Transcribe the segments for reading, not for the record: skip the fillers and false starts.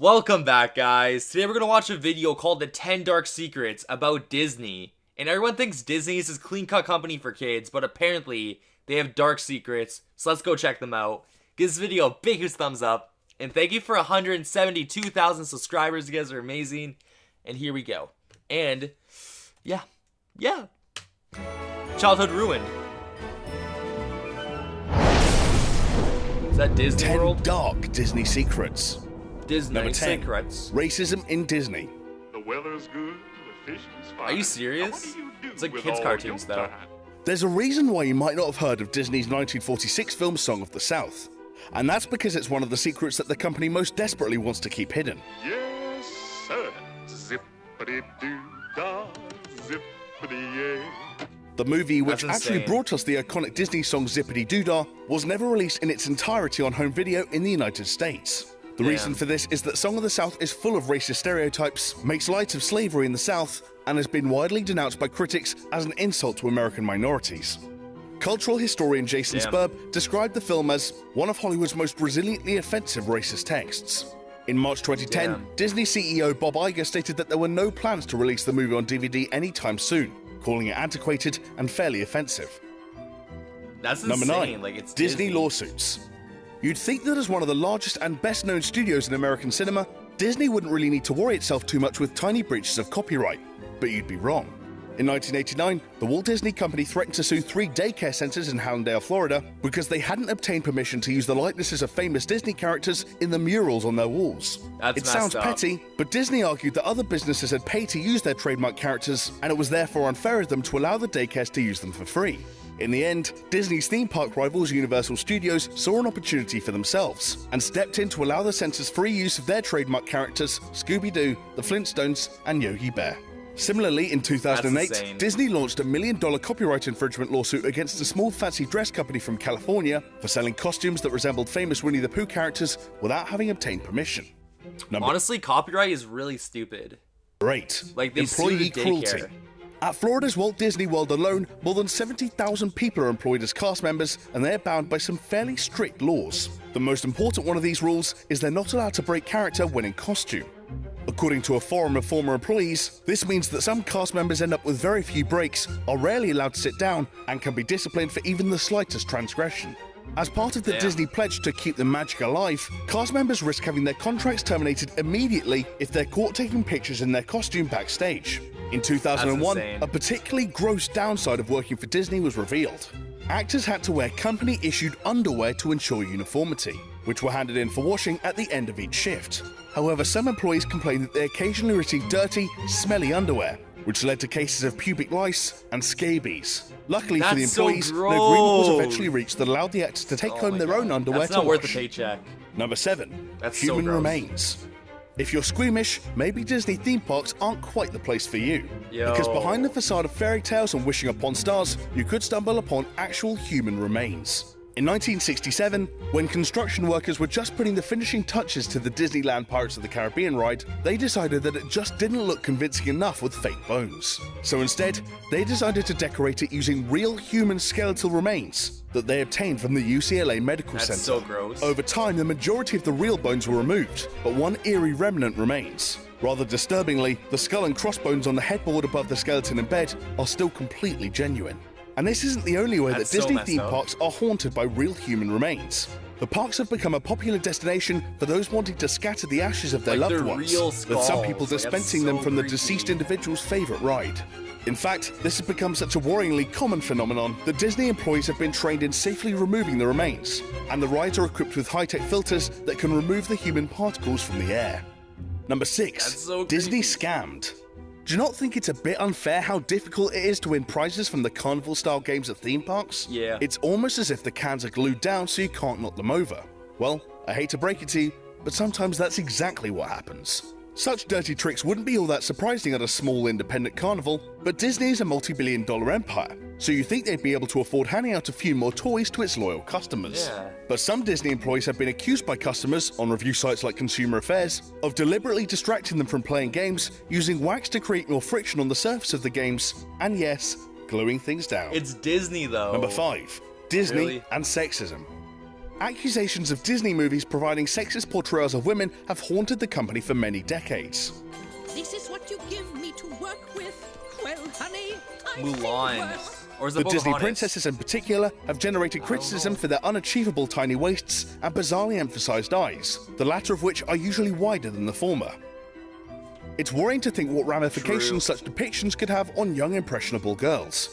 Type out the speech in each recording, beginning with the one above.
Welcome back, guys. Today we're going to watch a video called The 10 Dark Secrets about Disney. And everyone thinks Disney is this clean-cut company for kids, but apparently they have dark secrets. So let's go check them out. Give this video a biggest thumbs up. And thank you for 172,000 subscribers. You guys are amazing. And here we go. And yeah. Childhood ruined. Is that Disney 10 World? dark Disney secrets. Disney Number 10. secrets. Racism in Disney. The weather's good, the fish is fine. Are you serious? It's like kids' cartoons, though. There's a reason why you might not have heard of Disney's 1946 film Song of the South. And that's because it's one of the secrets that the company most desperately wants to keep hidden. Yes, sir. Zippity-doo-dah, zippity-yay. The movie, which That's actually insane. brought us the iconic Disney song Zippity Doo-Dah, was never released in its entirety on home video in the United States. The reason for this is that Song of the South is full of racist stereotypes, makes light of slavery in the South, and has been widely denounced by critics as an insult to American minorities. Cultural historian Jason Spurb described the film as one of Hollywood's most resiliently offensive racist texts. In March 2010, Disney CEO Bob Iger stated that there were no plans to release the movie on DVD anytime soon, calling it antiquated and fairly offensive. That's Number insane. 9. Like, it's Disney lawsuits. You'd think that as one of the largest and best-known studios in American cinema, Disney wouldn't really need to worry itself too much with tiny breaches of copyright, but you'd be wrong. In 1989, the Walt Disney Company threatened to sue 3 daycare centers in Hallandale, Florida, because they hadn't obtained permission to use the likenesses of famous Disney characters in the murals on their walls. That's It sounds messed up. petty, but Disney argued that other businesses had paid to use their trademark characters, and it was therefore unfair of them to allow the daycares to use them for free. In the end, Disney's theme park rivals Universal Studios saw an opportunity for themselves and stepped in to allow the center's free use of their trademark characters, Scooby-Doo, the Flintstones, and Yogi Bear. Similarly, in 2008, That's insane. Disney launched a $1 million copyright infringement lawsuit against a small fancy dress company from California for selling costumes that resembled famous Winnie the Pooh characters without having obtained permission. Honestly, copyright is really stupid. Number 8. Like, they sue Employee the cruelty. daycare. At Florida's Walt Disney World alone, more than 70,000 people are employed as cast members, and they're bound by some fairly strict laws. The most important one of these rules is they're not allowed to break character when in costume. According to a forum of former employees, this means that some cast members end up with very few breaks, are rarely allowed to sit down, and can be disciplined for even the slightest transgression. As part of the Disney pledge to keep the magic alive, cast members risk having their contracts terminated immediately if they're caught taking pictures in their costume backstage. In 2001, That's insane. a particularly gross downside of working for Disney was revealed. Actors had to wear company-issued underwear to ensure uniformity, which were handed in for washing at the end of each shift. However, some employees complained that they occasionally received dirty, smelly underwear, which led to cases of pubic lice and scabies. Luckily for the That's so employees, an agreement was gross. eventually reached that allowed the actors to take home their own underwear That's to not worth wash. the paycheck. Number 7. That's so Human gross. remains. If you're squeamish, maybe Disney theme parks aren't quite the place for you. Yo. Because behind the facade of fairy tales and wishing upon stars, you could stumble upon actual human remains. In 1967, when construction workers were just putting the finishing touches to the Disneyland Pirates of the Caribbean ride, they decided that it just didn't look convincing enough with fake bones. So instead, they decided to decorate it using real human skeletal remains that they obtained from the UCLA Medical That's Center. so gross. Over time, the majority of the real bones were removed, but one eerie remnant remains. Rather disturbingly, the skull and crossbones on the headboard above the skeleton in bed are still completely genuine. And this isn't the only way That's that so Disney messed theme up. parks are haunted by real human remains. The parks have become a popular destination for those wanting to scatter the ashes of their Like loved their ones, real with some people skulls. Like, that's dispensing them so from the creepy. deceased individual's favorite ride. In fact, this has become such a worryingly common phenomenon that Disney employees have been trained in safely removing the remains, and the rides are equipped with high-tech filters that can remove the human particles from the air. Number 6. That's so Disney creepy. scammed. Do you not think it's a bit unfair how difficult it is to win prizes from the carnival-style games at theme parks? Yeah. It's almost as if the cans are glued down so you can't knock them over. Well, I hate to break it to you, but sometimes that's exactly what happens. Such dirty tricks wouldn't be all that surprising at a small independent carnival, but Disney is a multi-billion-dollar empire, so you think they'd be able to afford handing out a few more toys to its loyal customers. Yeah. But some Disney employees have been accused by customers, on review sites like Consumer Affairs, of deliberately distracting them from playing games, using wax to create more friction on the surface of the games, and yes, gluing things down. It's Disney, though. Number 5. Disney Really? and sexism. Accusations of Disney movies providing sexist portrayals of women have haunted the company for many decades. This is what you give me to work with. Well, honey, I Mulan. think well. Or is The it Disney Pocahontas? princesses in particular have generated criticism for their unachievable tiny waists and bizarrely emphasized eyes, the latter of which are usually wider than the former. It's worrying to think what ramifications such depictions could have on young impressionable girls.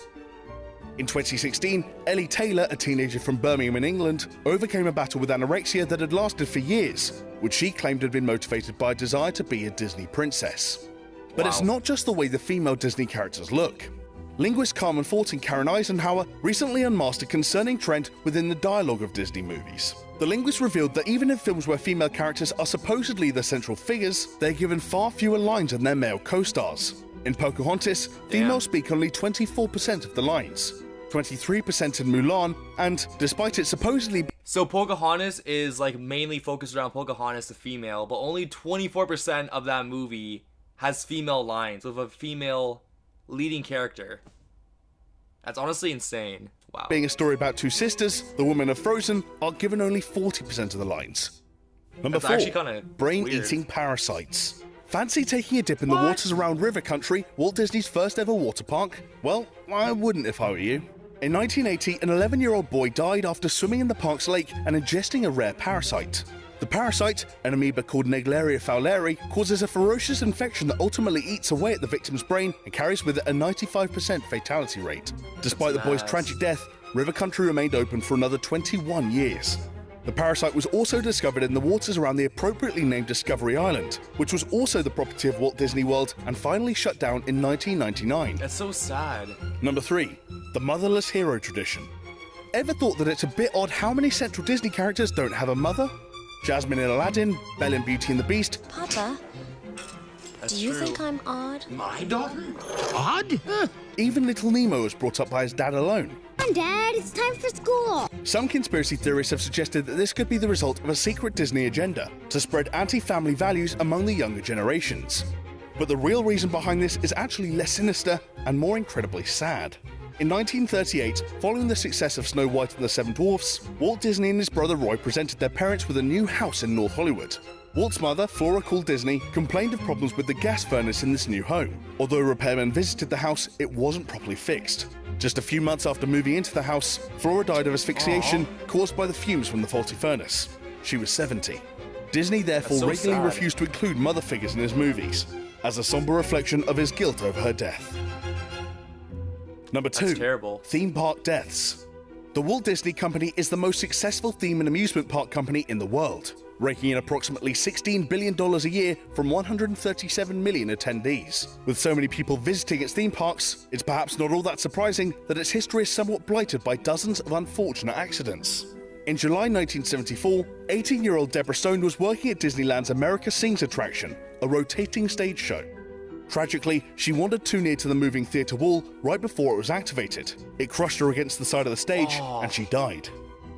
In 2016, Ellie Taylor, a teenager from Birmingham in England, overcame a battle with anorexia that had lasted for years, which she claimed had been motivated by a desire to be a Disney princess. But it's not just the way the female Disney characters look. Linguist Carmen Fort and Karen Eisenhower recently unmasked a concerning trend within the dialogue of Disney movies. The linguist revealed that even in films where female characters are supposedly the central figures, they're given far fewer lines than their male co-stars. In Pocahontas, females speak only 24% of the lines, 23% in Mulan, and despite it supposedly So Pocahontas is like mainly focused around Pocahontas, the female, but only 24% of that movie has female lines with a female leading character. That's honestly insane. Wow. being a story about two sisters, the women of Frozen are given only 40% of the lines. Number That's 4, actually kinda brain-eating parasites. Fancy taking a dip in the waters around River Country, Walt Disney's first ever water park? Well, I wouldn't if I were you. In 1980, an 11-year-old boy died after swimming in the park's lake and ingesting a rare parasite. The parasite, an amoeba called Naegleria fowleri, causes a ferocious infection that ultimately eats away at the victim's brain and carries with it a 95% fatality rate. Despite the boy's tragic death, River Country remained open for another 21 years. The parasite was also discovered in the waters around the appropriately named Discovery Island, which was also the property of Walt Disney World and finally shut down in 1999. That's so sad. Number 3, the motherless hero tradition. Ever thought that it's a bit odd how many central Disney characters don't have a mother? Jasmine in Aladdin, Belle in Beauty and the Beast. Papa, That's do you true. think I'm odd? My daughter? Odd? Even Little Nemo was brought up by his dad alone. Come on, Dad, it's time for school. Some conspiracy theorists have suggested that this could be the result of a secret Disney agenda to spread anti-family values among the younger generations. But the real reason behind this is actually less sinister and more incredibly sad. In 1938, following the success of Snow White and the Seven Dwarfs, Walt Disney and his brother Roy presented their parents with a new house in North Hollywood. Walt's mother, Flora Cool Disney, complained of problems with the gas furnace in this new home. Although repairmen visited the house, it wasn't properly fixed. Just a few months after moving into the house, Flora died of asphyxiation caused by the fumes from the faulty furnace. She was 70. Disney therefore so regularly sad. refused to include mother figures in his movies, as a somber reflection of his guilt over her death. Number 2, That's terrible. theme park deaths. The Walt Disney Company is the most successful theme and amusement park company in the world, raking in approximately $16 billion a year from 137 million attendees. With so many people visiting its theme parks, it's perhaps not all that surprising that its history is somewhat blighted by dozens of unfortunate accidents. In July 1974, 18-year-old Deborah Stone was working at Disneyland's America Sings attraction, a rotating stage show. Tragically, she wandered too near to the moving theatre wall right before it was activated. It crushed her against the side of the stage, and she died.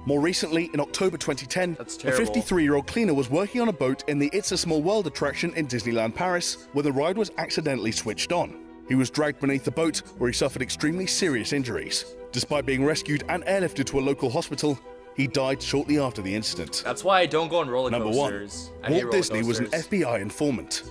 More recently, in October 2010, That's a terrible. 53-year-old cleaner was working on a boat in the It's a Small World attraction in Disneyland Paris, where the ride was accidentally switched on. He was dragged beneath the boat, where he suffered extremely serious injuries. Despite being rescued and airlifted to a local hospital, he died shortly after the incident. That's why I don't go on roller Number 1. coasters. I hate Walt roller Disney was an coasters. FBI informant.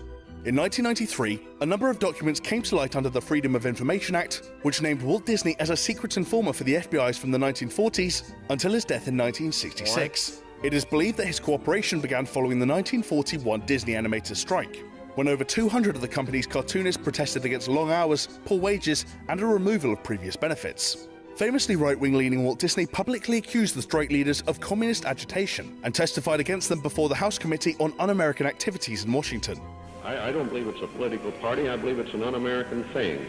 In 1993, a number of documents came to light under the Freedom of Information Act, which named Walt Disney as a secret informer for the FBI's from the 1940s until his death in 1966. It is believed that his cooperation began following the 1941 Disney animators strike, when over 200 of the company's cartoonists protested against long hours, poor wages, and a removal of previous benefits. Famously right-wing leaning Walt Disney publicly accused the strike leaders of communist agitation and testified against them before the House Committee on Un-American Activities in Washington. I don't believe it's a political party. I believe it's an un-American thing.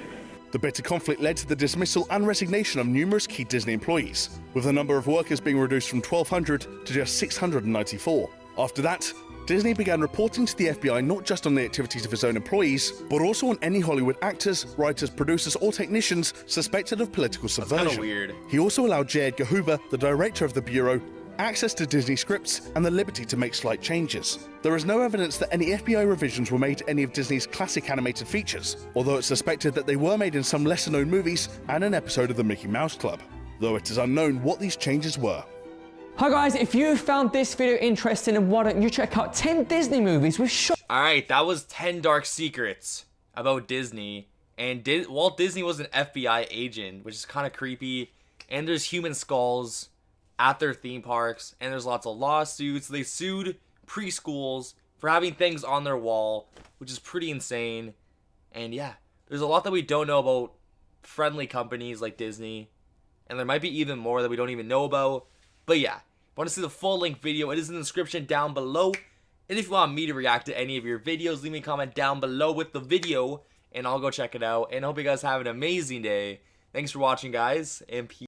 The bitter conflict led to the dismissal and resignation of numerous key Disney employees, with the number of workers being reduced from 1,200 to just 694. After that, Disney began reporting to the FBI not just on the activities of his own employees, but also on any Hollywood actors, writers, producers, or technicians suspected of political subversion. kinda weird. He also allowed J. Edgar Hoover, the director of the Bureau, access to Disney scripts and the liberty to make slight changes. There is no evidence that any FBI revisions were made to any of Disney's classic animated features, although it's suspected that they were made in some lesser-known movies and an episode of the Mickey Mouse Club, though it is unknown what these changes were. Hi guys, if you found this video interesting, then why don't you check out 10 Disney movies with Alright, that was 10 Dark Secrets about Disney. And Walt Disney was an FBI agent, which is kind of creepy. And there's human skulls at their theme parks. And there's lots of lawsuits. They sued preschools for having things on their wall, which is pretty insane. And yeah, there's a lot that we don't know about friendly companies like Disney. And there might be even more that we don't even know about. But yeah, if you want to see the full length video, it is in the description down below. And if you want me to react to any of your videos, leave me a comment down below with the video, and I'll go check it out. And I hope you guys have an amazing day. Thanks for watching, guys, and peace.